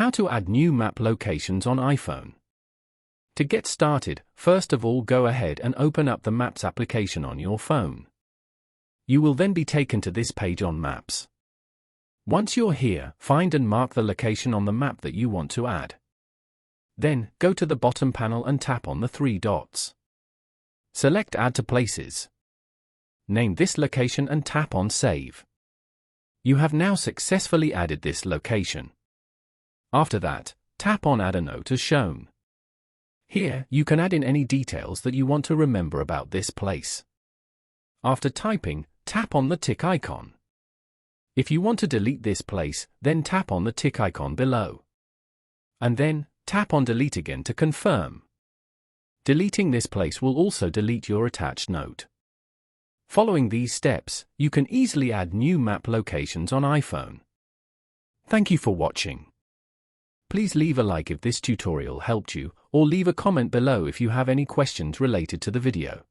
How to add new map locations on iPhone. To get started, first of all go ahead and open up the Maps application on your phone. You will then be taken to this page on Maps. Once you're here, find and mark the location on the map that you want to add. Then, go to the bottom panel and tap on the three dots. Select Add to Places. Name this location and tap on Save. You have now successfully added this location. After that, tap on Add a Note as shown. Here, you can add in any details that you want to remember about this place. After typing, tap on the tick icon. If you want to delete this place, then tap on the tick icon below. And then, tap on Delete again to confirm. Deleting this place will also delete your attached note. Following these steps, you can easily add new map locations on iPhone. Thank you for watching. Please leave a like if this tutorial helped you, or leave a comment below if you have any questions related to the video.